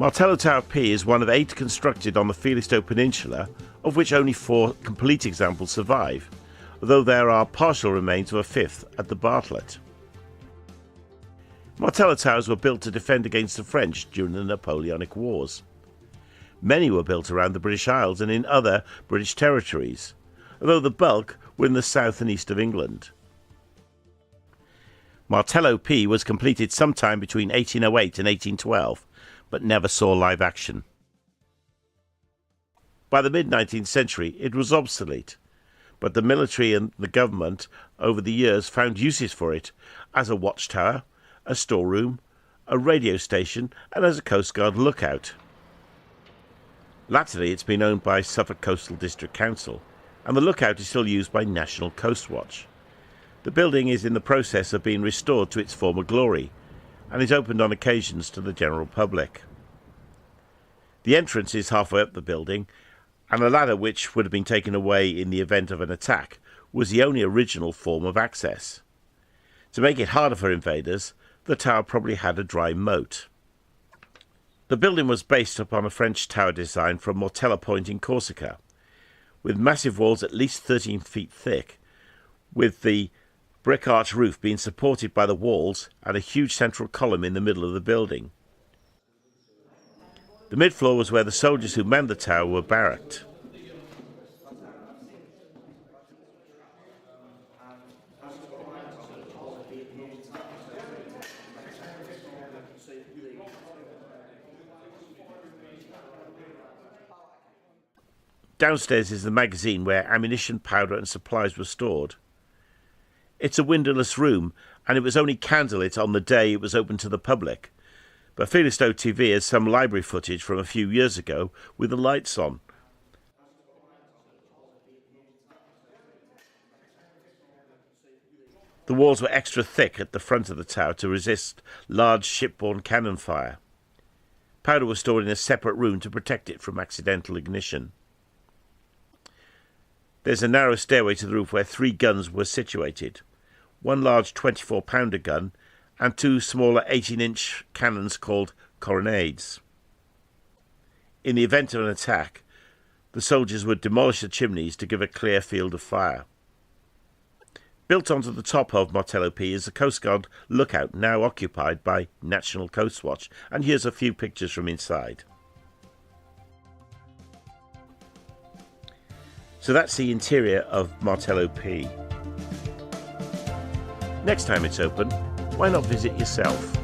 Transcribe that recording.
Martello Tower P is one of 8 constructed on the Felixstowe Peninsula, of which only 4 complete examples survive, though there are partial remains of a 5th at the Bartlett. Martello Towers were built to defend against the French during the Napoleonic Wars. Many were built around the British Isles and in other British territories, although the bulk were in the south and east of England. Martello P was completed sometime between 1808 and 1812, but never saw live action. By the mid-19th century it was obsolete, but the military and the government over the years found uses for it as a watchtower, a storeroom, a radio station and as a Coast Guard lookout. Latterly it's been owned by Suffolk Coastal District Council, and the lookout is still used by National Coast Watch. The building is in the process of being restored to its former glory, and is opened on occasions to the general public. The entrance is halfway up the building, and a ladder which would have been taken away in the event of an attack was the only original form of access. To make it harder for invaders, the tower probably had a dry moat. The building was based upon a French tower design from Martello Point in Corsica, with massive walls at least 13 feet thick, with the brick arch roof being supported by the walls and a huge central column in the middle of the building. The mid-floor was where the soldiers who manned the tower were barracked. Downstairs is the magazine where ammunition, powder and supplies were stored. It's a windowless room, and it was only candlelit on the day it was open to the public, but Felixstowe TV has some library footage from a few years ago with the lights on. The walls were extra thick at the front of the tower to resist large shipborne cannon fire. Powder was stored in a separate room to protect it from accidental ignition. There's a narrow stairway to the roof where 3 guns were situated, one large 24-pounder gun and 2 smaller 18-inch cannons called coronades. In the event of an attack, the soldiers would demolish the chimneys to give a clear field of fire. Built onto the top of Martello P is the Coast Guard lookout, now occupied by National Coast Watch, and here's a few pictures from inside. So that's the interior of Martello P. Next time it's open, why not visit yourself?